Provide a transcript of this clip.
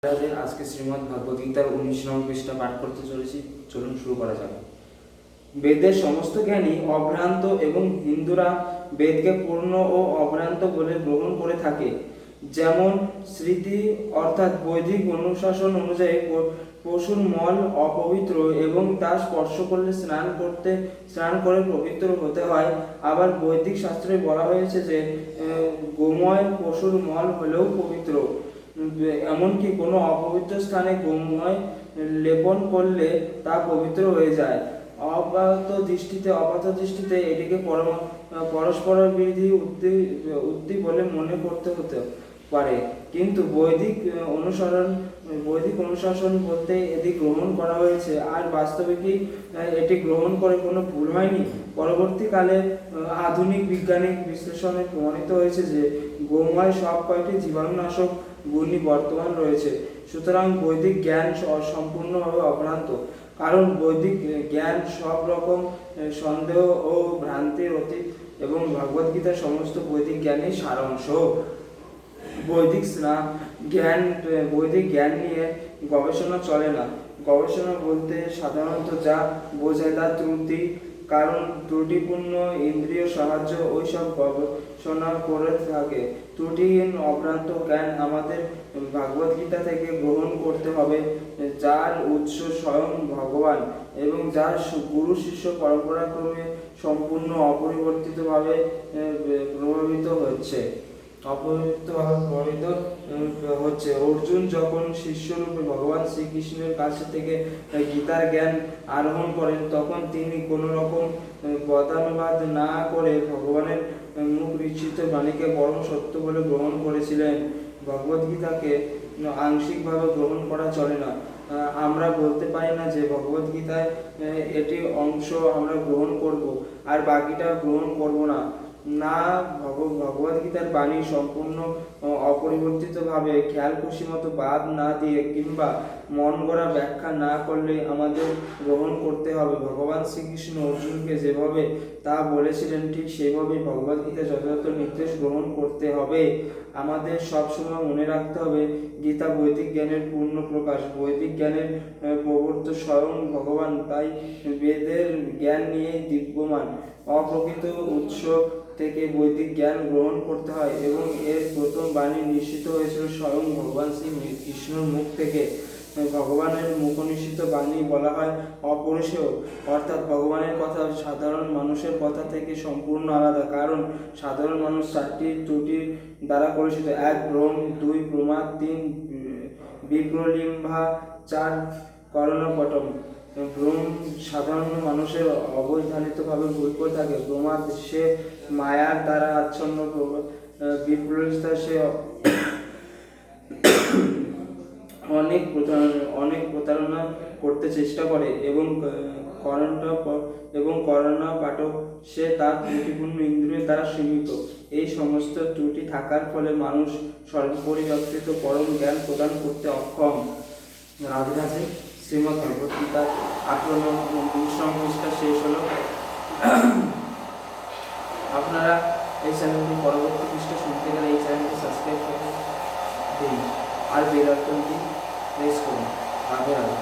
আজকে শ্রীমদ্ ভগবদ গীতার 19 নম্বর পৃষ্ঠা পাঠ করতে চলেছি। চলুন শুরু করা যাক। বেদের সমস্ত জ্ঞানী অভ্রান্ত এবং হিন্দুরা বেদকে পূর্ণ ও অভ্রান্ত বলে গ্রহণ করে থাকে। যেমন স্মৃতি অর্থাৎ বৈদিক অনুশাসন অনুযায়ী পশুর মল অপবিত্র এবং তা স্পর্শ করলে স্নান করে পবিত্র হতে হয়। আবার বৈদিক শাস্ত্রে বলা হয়েছে যে গোময় পশুর মল হলেও পবিত্র। এমনকি কোনো অপবিত্র স্থানে গোময় লেপন করলে তা পবিত্র হয়ে যায়। আপাত দৃষ্টিতে এটিকে পরস্পর বিরোধী উক্তি বলে মনে করতে হতে পারে, কিন্তু বৈদিক অনুশাসন বলতে এটি গ্রহণ করা হয়েছে, আর বাস্তবে কি এটি গ্রহণ করে কোনো ভুল হয়নি। পরবর্তীকালে আধুনিক বৈজ্ঞানিক বিশ্লেষণে প্রমাণিত হয়েছে যে গোময় সব কয়টি জীবাণুনাশক গুণই বর্তমান রয়েছে। সুতরাং বৈদিক জ্ঞান সম্পূর্ণভাবে অভ্রান্ত, কারণ বৈদিক জ্ঞান সব রকম সন্দেহ ও ভ্রান্তির অতীত এবং ভগবদ্গীতার সমস্ত বৈদিক জ্ঞানের সারাংশ। বৈদিক জ্ঞান নিয়ে গবেষণা চলে না। গবেষণা বলতে সাধারণত যা বোঝায় তা ত্রুটি, কারণ ত্রুটিপূর্ণ ইন্দ্রিয় সাহায্য ওইসব গবেষণা করে থাকে। ত্রুটিহীন অভ্রান্ত জ্ঞান আমাদের ভগবদ্গীতা থেকে গ্রহণ করতে হবে, যার উৎস স্বয়ং ভগবান এবং যার গুরু শিষ্য পরম্পরাক্রমে সম্পূর্ণ অপরিবর্তিতভাবে প্রভাবিত হচ্ছে। অর্জুন যখন শিষ্যরূপে ভগবান শ্রীকৃষ্ণের কাছ থেকে গীতার জ্ঞান আরোহণ করেন, তখন তিনি কোন রকম পদানুবাদ না করে ভগবানের মুখ নিশ্চিত বাণীকে পরম সত্য বলে গ্রহণ করেছিলেন। ভগবদ্গীতাকে আংশিকভাবে গ্রহণ করা চলে না। আমরা বলতে পারি না যে ভগবদ্গীতায় এটি অংশ আমরা গ্রহণ করব আর বাকিটা গ্রহণ করব না। ভগবদ্গীতার বাণী সম্পূর্ণ অপরিবর্তিতভাবে খেয়াল খুশি মতো বাদ না দিয়ে কিংবা মন গড়া ব্যাখ্যা না করলে আমাদের গ্রহণ করতে হবে। ভগবান শ্রীকৃষ্ণ অর্জুনকে যেভাবে তা বলেছিলেন, ঠিক সেইভাবেই ভগবদ্গীতা যথাযথ নির্দেশ গ্রহণ করতে হবে। আমাদের সবসময় মনে রাখতে হবে, গীতা বৈদিক জ্ঞানের পূর্ণ প্রকাশ, বৈদিক জ্ঞানের প্রবর্তক স্বয়ং ভগবান। তাই বেদের জ্ঞান নিয়েই দিব্যমান। অপ্রকৃত উৎস থেকে বৈদিক জ্ঞান গ্রহণ করতে হয় এবং এর প্রথম বাণী নিশ্চিত হয়েছিল স্বয়ং ভগবান শ্রী কৃষ্ণর মুখ থেকে। ভগবানের মুখনিশ্চিত বাণী বলা হয় অপরিসেয়, অর্থাৎ ভগবানের কথা সাধারণ মানুষের কথা থেকে সম্পূর্ণ আলাদা, কারণ সাধারণ মানুষ 4টি ত্রুটির দ্বারা পরিচিত: 1 ভ্রম, 2 প্রমাদ, 3 বিপ্রলিম্বা, 4 করণপটম। ভ্রম সাধারণ মানুষের অবধারিতভাবে ভুল করে থাকে। প্রমাদ, সে মায়ার দ্বারা আচ্ছন্ন। বিপ্রলিম্বা, সে অনেক প্রতারণা করতে চেষ্টা করে। এবং করণপাটক, সে তার ত্রুটিপূর্ণ ইন্দ্রিয় দ্বারা সীমিত। এই সমস্ত ত্রুটি থাকার ফলে মানুষ সর্বপরিব্যাপ্ত পরম জ্ঞান প্রদান করতে অক্ষম। রাধে রাধে। শ্রীমদ্ ভগবদ গীতার 19 নম্বর পৃষ্ঠা শেষ হলো। আপনারা এই চ্যানেলটি পরবর্তী পৃষ্ঠা শুনতে গেলে এই চ্যানেলটি সাবস্ক্রাইব করে দিন আর বেল আইকনটি প্রেস করুন। রাধে রাধে।